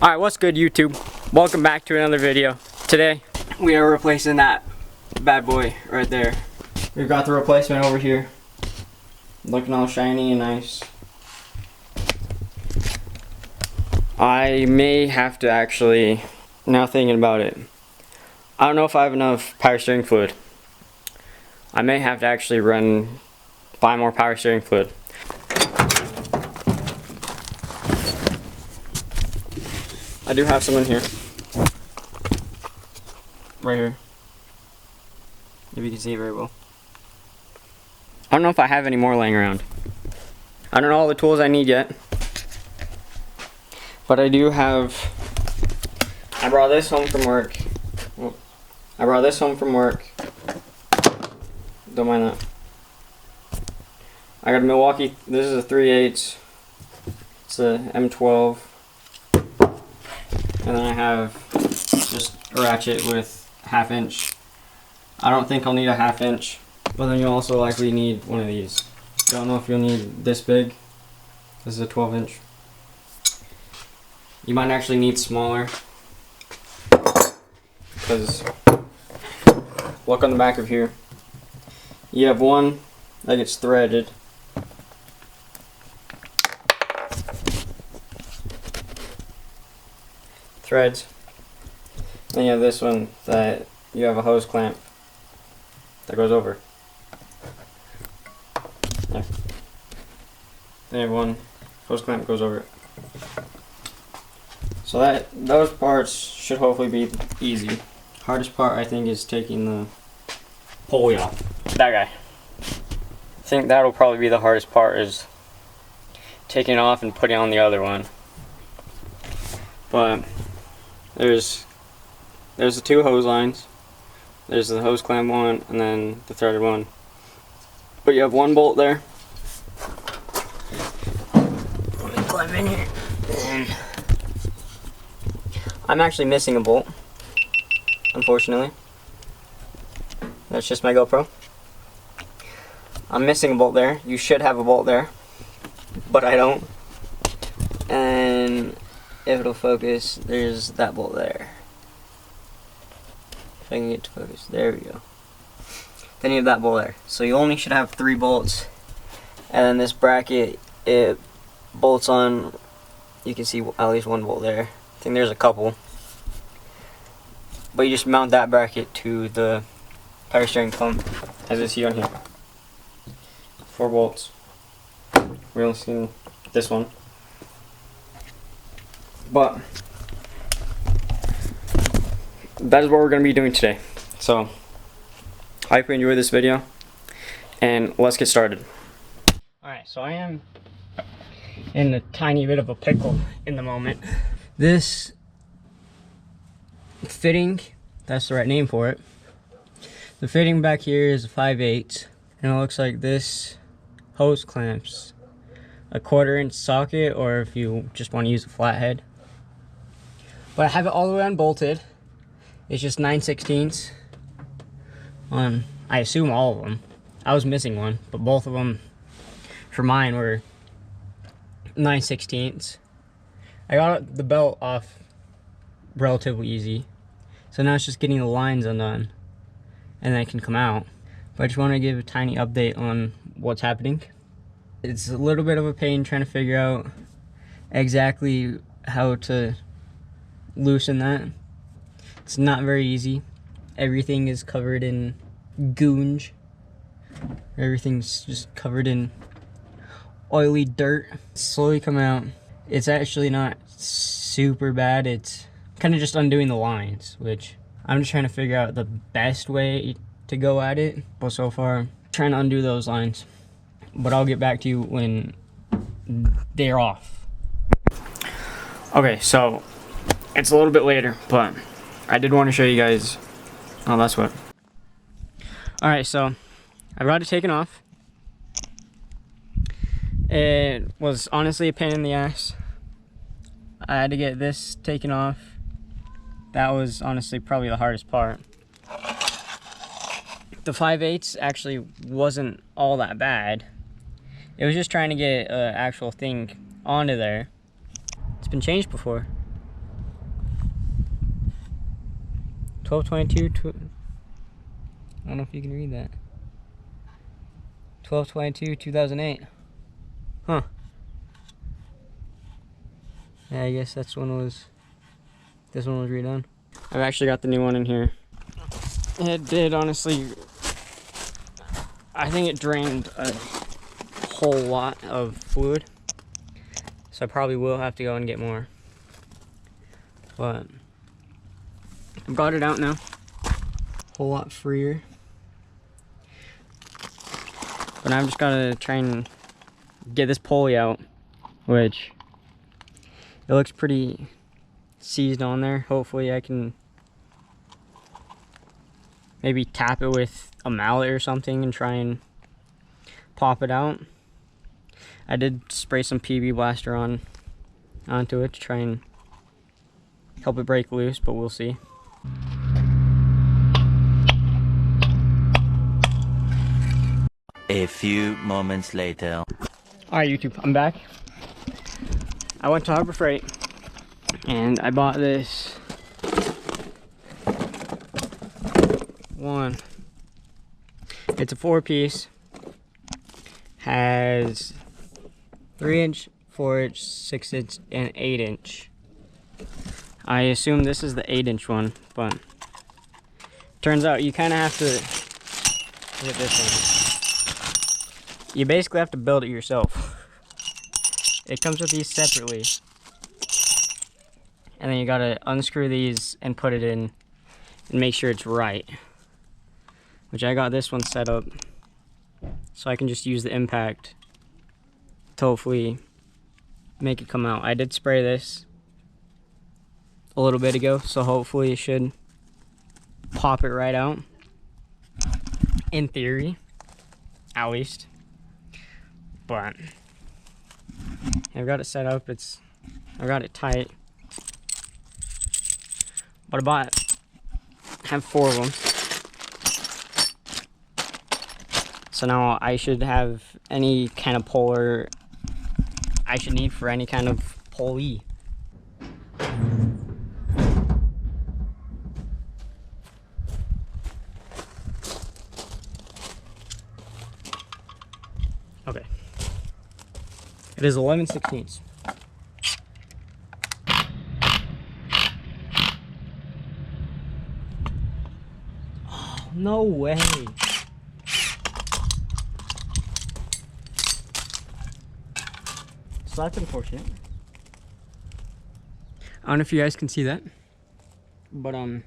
Alright, what's good YouTube? Welcome back to another video. Today, we are replacing that bad boy right there. We've got the replacement over here. Looking all shiny and nice. I may have to actually, now thinking about it, I don't know if I have enough power steering fluid. I may have to actually buy more power steering fluid. I do have some in here. Right here. If you can see it very well. I don't know if I have any more laying around. I don't know all the tools I need yet. But I do have... I brought this home from work. Don't mind that. I got a Milwaukee. This is a 3/8. It's a M12. And then I have just a ratchet with 1/2 inch. I don't think I'll need a 1/2 inch, but then you'll also likely need one of these. Don't know if you'll need this big. This is a 12 inch. You might actually need smaller, because look on the back of here. You have one that gets threaded. Threads. Then you have this one that you have a hose clamp that goes over. There. Then you have one hose clamp that goes over it. So those parts should hopefully be easy. Hardest part I think is taking the pulley off. That guy. I think that'll probably be the hardest part, is taking it off and putting on the other one. But there's the two hose lines. There's the hose clamp one and then the threaded one. But you have one bolt there. Let me climb in here. And I'm actually missing a bolt, unfortunately. That's just my GoPro. I'm missing a bolt there. You should have a bolt there, but I don't. And if it'll focus, there's that bolt there. If I can get to focus, there we go. Then you have that bolt there. So you only should have 3 bolts. And then this bracket, it bolts on, you can see at least one bolt there. I think there's a couple. But you just mount that bracket to the power steering pump, as you see on here. 4 bolts. We're only seeing this one. But that is what we're going to be doing today. So I hope you enjoyed this video, and let's get started. Alright, so I am in a tiny bit of a pickle in the moment. This fitting, that's the right name for it. The fitting back here is a 5/8, and it looks like this hose clamps a 1/4 inch socket, or if you just want to use a flathead. But I have it all the way unbolted. It's just 9/16 on, I assume, all of them. I was missing one, but both of them for mine were 9/16. I got the belt off relatively easy. So now it's just getting the lines undone, and then it can come out. But I just want to give a tiny update on what's happening. It's a little bit of a pain trying to figure out exactly how to loosen that. It's not very easy. Everything is covered in goonge. Everything's just covered in oily dirt. It's slowly come out. It's actually not super bad. It's kind of just undoing the lines, which I'm just trying to figure out the best way to go at it. But so far, I'm trying to undo those lines. But I'll get back to you when they're off. Okay, so it's a little bit later, but I did want to show you guys. Oh, that's what. Alright, so I brought it taken off. It was honestly a pain in the ass. I had to get this taken off. That was honestly probably the hardest part. The 5/8 actually wasn't all that bad. It was just trying to get an actual thing onto there. It's been changed before. 12/22. I don't know if you can read that. 12/22/2008. Huh. Yeah, I guess this one was redone. I've actually got the new one in here. It did, honestly. I think it drained a whole lot of fluid. So I probably will have to go and get more. But I've got it out now. Whole lot freer. But I've just gotta try and get this pulley out, which it looks pretty seized on there. Hopefully I can maybe tap it with a mallet or something and try and pop it out. I did spray some PB Blaster onto it to try and help it break loose, but we'll see. A few moments later. Alright YouTube, I'm back. I went to Harbor Freight and I bought this one. It's a 4-piece. Has 3-inch, 4-inch, 6-inch, and 8-inch. I assume this is the 8-inch one, but turns out you kind of have to get this one. You basically have to build it yourself. It comes with these separately. And then you gotta unscrew these and put it in and make sure it's right. Which I got this one set up so I can just use the impact to hopefully make it come out. I did spray this a little bit ago, so hopefully it should pop it right out. In theory, at least. But I've got it set up. I've got it tight. But I have 4 of them. So now I should have any kind of puller I should need for any kind of pulley. Okay. It is 11/16. Oh, no way. So that's unfortunate. I don't know if you guys can see that, but I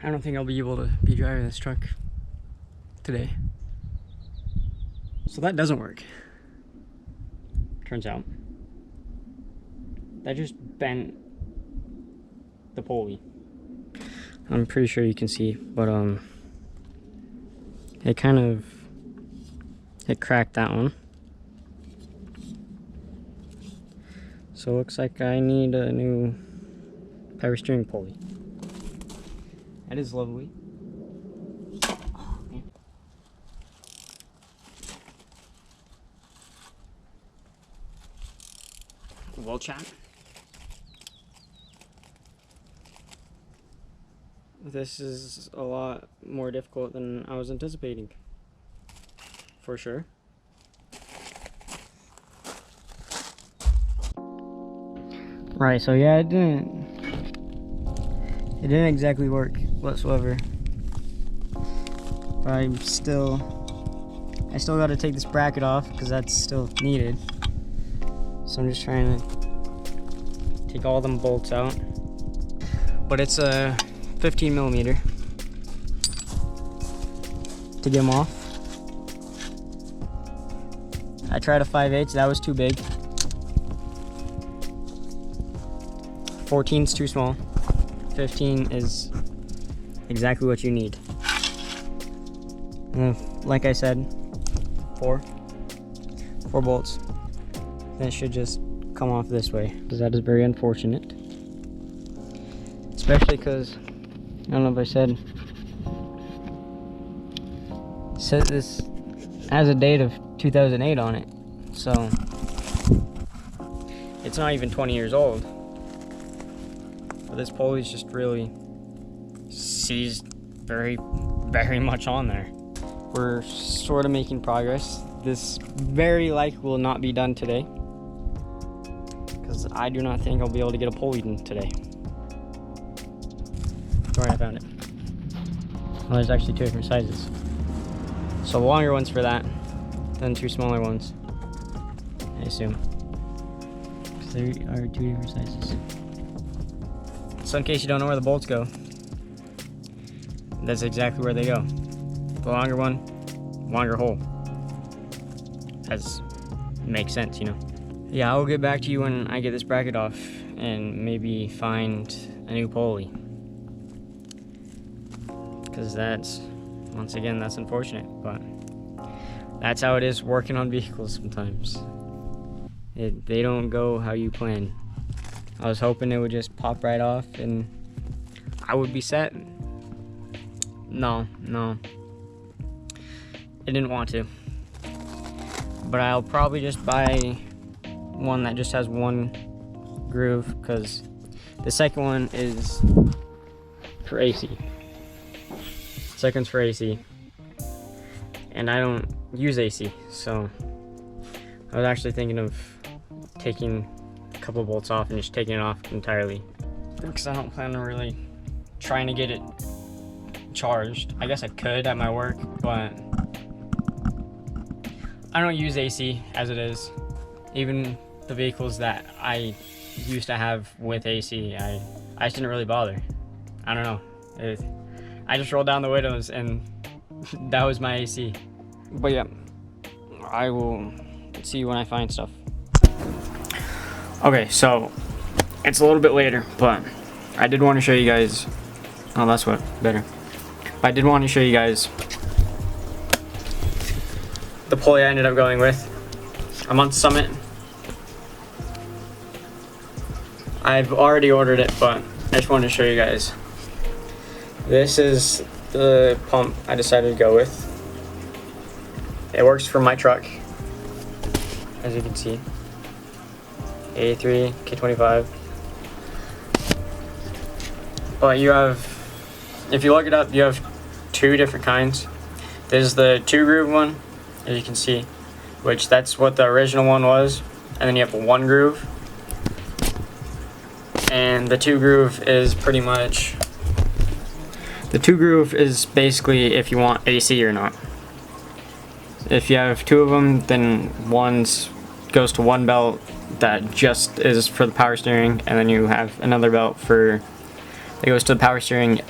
don't think I'll be able to be driving this truck today. So that doesn't work. Turns out. That just bent the pulley. I'm pretty sure you can see, but it cracked that one. So it looks like I need a new power steering pulley. That is lovely. Well, chat. This is a lot more difficult than I was anticipating. For sure. Right, so yeah, it didn't exactly work whatsoever. But I still got to take this bracket off because that's still needed. So I'm just trying to take all them bolts out. But it's a 15mm to get them off. I tried a 5/8, that was too big. 14's too small. 15 is exactly what you need. And like I said, four bolts. Then it should just come off this way, because that is very unfortunate. Especially because, I don't know if I said this has a date of 2008 on it, so it's not even 20 years old. But this pulley's just really seized very, very much on there. We're sort of making progress. This very likely will not be done today, because I do not think I'll be able to get a pulley in today. Alright, I found it. Well, there's actually two different sizes. So longer ones for that, then two smaller ones, I assume. Because there are two different sizes. So in case you don't know where the bolts go, that's exactly where they go. The longer one, longer hole. As makes sense, you know. Yeah, I'll get back to you when I get this bracket off and maybe find a new pulley. Because that's, once again, that's unfortunate, but that's how it is working on vehicles sometimes. They don't go how you plan. I was hoping it would just pop right off and I would be set. No. It didn't want to. But I'll probably just buy one that just has one groove, because the second one is for AC. Second's for AC. And I don't use AC, so I was actually thinking of taking a couple of bolts off and just taking it off entirely, because I don't plan on really trying to get it charged. I guess I could at my work, but I don't use AC as it is. Even the vehicles that I used to have with AC, I just didn't really bother. I don't know. I just rolled down the windows and that was my AC. But yeah, I will see you when I find stuff. Okay, so it's a little bit later, but I did want to show you guys. Oh, that's what, better. I did want to show you guys the pulley I ended up going with. I'm on Summit. I've already ordered it, but I just wanted to show you guys. This is the pump I decided to go with. It works for my truck, as you can see. A3, K25. But you have, if you look it up, you have two different kinds. There's the 2-groove one, as you can see, which that's what the original one was. And then you have a 1-groove. And the 2-groove is pretty much, the 2-groove is basically if you want AC or not. If you have two of them, then one goes to one belt that just is for the power steering, and then you have another belt that goes to the power steering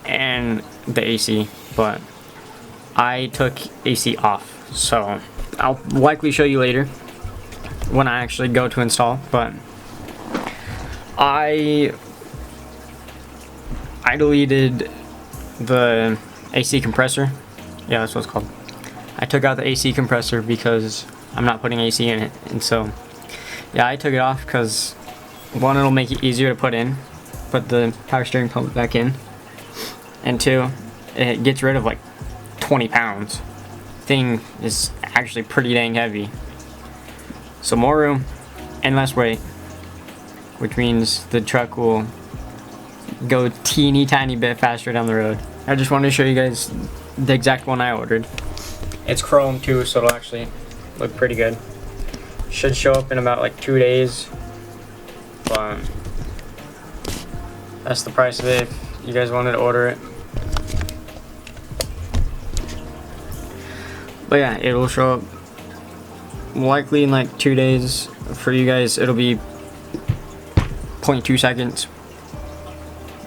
and the AC. But I took AC off, so I'll likely show you later when I actually go to install. But I deleted the AC compressor. Yeah, that's what it's called. I took out the AC compressor because I'm not putting AC in it, and so yeah, I took it off because one, it'll make it easier to put the power steering pump back in, and two, it gets rid of like 20 pounds. Thing is actually pretty dang heavy, so more room and less weight, which means the truck will go teeny tiny bit faster down the road. I just wanted to show you guys the exact one I ordered. It's chrome too, so it'll actually look pretty good. Should show up in about like 2 days, but that's the price of it if you guys wanted to order it. But yeah, it will show up likely in like 2 days. For you guys, it'll be 0.2 seconds.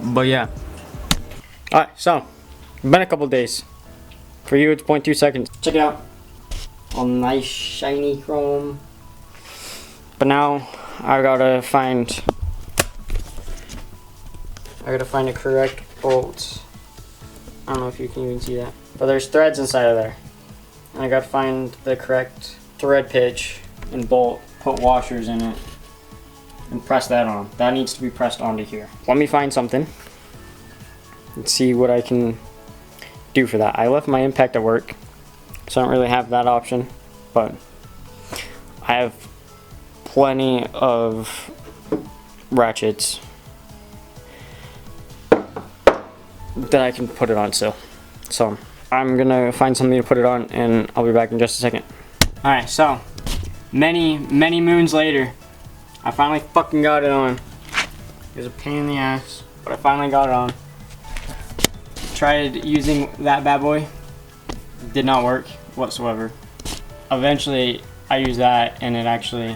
But yeah. Alright, so, been a couple days. For you, it's 0.2 seconds. Check it out. All nice, shiny chrome. But now, I gotta find the correct bolt. I don't know if you can even see that. But there's threads inside of there. And I gotta find the correct thread pitch and bolt, put washers in it, and press that on. That needs to be pressed onto here. Let me find something and see what I can do for that. I left my impact at work, so I don't really have that option, but I have plenty of ratchets that I can put it on still. So I'm gonna find something to put it on, and I'll be back in just a second. All right, so many moons later, I finally fucking got it on. It was a pain in the ass, but I finally got it on. Tried using that bad boy, did not work whatsoever. Eventually I used that and it actually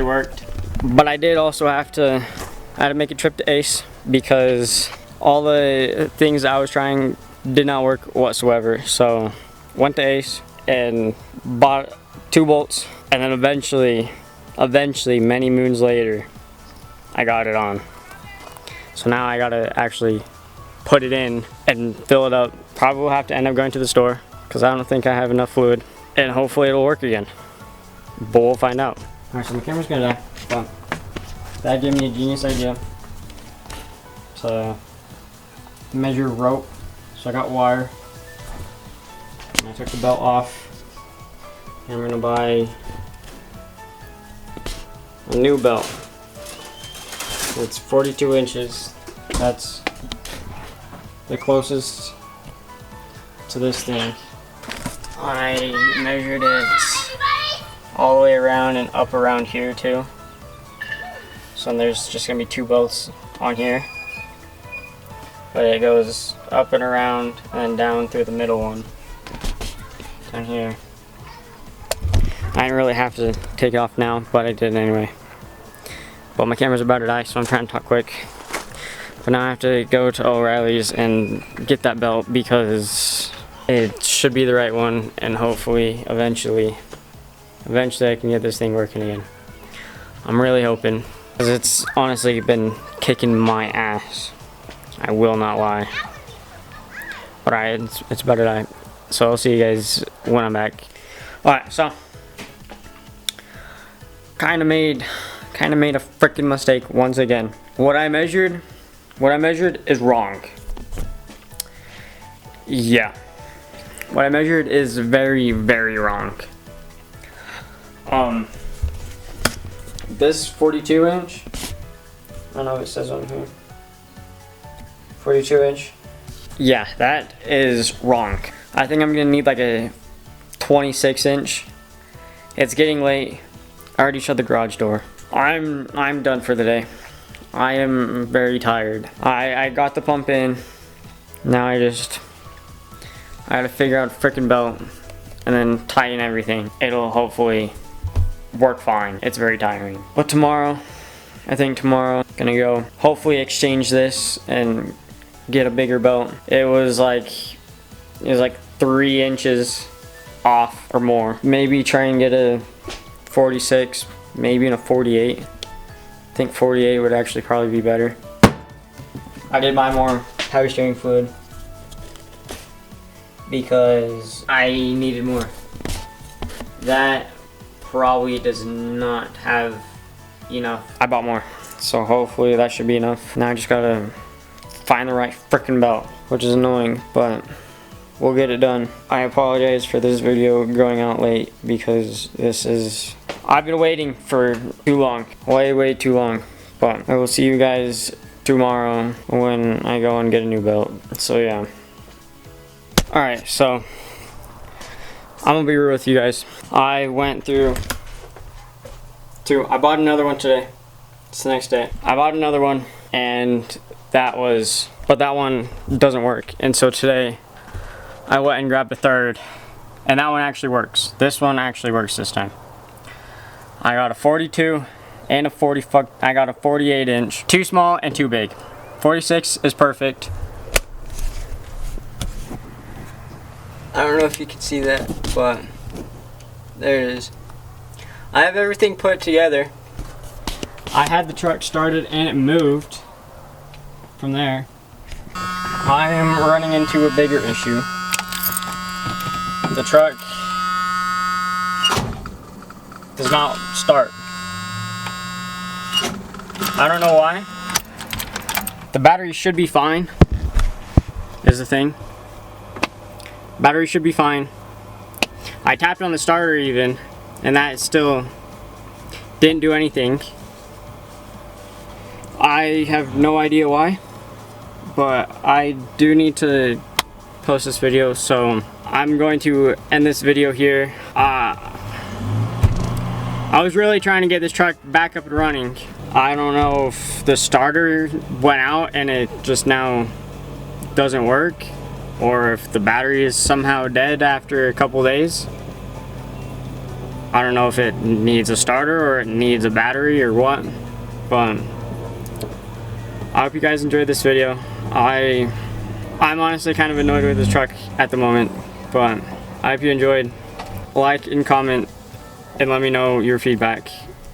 worked. But I did also I had to make a trip to Ace because all the things I was trying did not work whatsoever. So went to Ace and bought 2 bolts, and then eventually many moons later I got it on. So now I gotta actually put it in and fill it up. Probably will have to end up going to the store because I don't think I have enough fluid, and hopefully it'll work again, but we'll find out. Alright, so my camera's gonna die, but that gave me a genius idea. So measure rope, so I got wire, and I took the belt off, and I'm gonna buy a new belt. It's 42 inches, that's the closest to this thing. I measured it all the way around and up around here too. So there's just gonna be 2 bolts on here. But it goes up and around and down through the middle one. Down here. I didn't really have to take it off now, but I did anyway. But my camera's about to die, so I'm trying to talk quick. But now I have to go to O'Reilly's and get that belt because it should be the right one, and hopefully, eventually I can get this thing working again. I'm really hoping, because it's honestly been kicking my ass. I will not lie. But it's about to die. So I'll see you guys when I'm back. Alright, so kinda made a freaking mistake once again. What I measured is wrong. Yeah. What I measured is very, very wrong. This 42 inch, I don't know what it says on here. 42 inch. Yeah, that is wrong. I think I'm gonna need like a 26 inch. It's getting late. I already shut the garage door. I'm done for the day. I am very tired. I got the pump in. Now I gotta figure out a freaking belt and then tighten everything. It'll hopefully work fine. It's very tiring. But tomorrow, I think tomorrow, gonna go hopefully exchange this and get a bigger belt. It was like 3 inches off or more. Maybe try and get a 46, maybe in a 48. I think 48 would actually probably be better. I did buy more power steering fluid because I needed more. That probably does not have enough. I bought more, so hopefully that should be enough. Now I just gotta find the right freaking belt, which is annoying, but we'll get it done. I apologize for this video going out late because I've been waiting for too long, way too long. But I will see you guys tomorrow when I go and get a new belt. So yeah. Alright, so I'm gonna be real with you guys. I went through I bought another one today. It's the next day. I bought another one, and that one doesn't work. And so today I went and grabbed a third, and that one actually works. This one actually works this time. I got a 42 and a 40. I got a 48 inch. Too small and too big. 46 is perfect. I don't know if you can see that, but there it is. I have everything put together. I had the truck started and it moved from there. I am running into a bigger issue. The truck does not start. I don't know why. The battery should be fine, is the thing. Battery should be fine. I tapped on the starter even, and that still didn't do anything. I have no idea why. but I do need to post this video, so I'm going to end this video here. I was really trying to get this truck back up and running. I don't know if the starter went out and it just now doesn't work, or if the battery is somehow dead after a couple days. I don't know if it needs a starter or it needs a battery or what, but I hope you guys enjoyed this video. I'm honestly kind of annoyed with this truck at the moment, but I hope you enjoyed. Like and comment and let me know your feedback,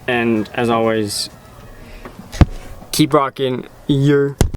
and as always, keep rocking your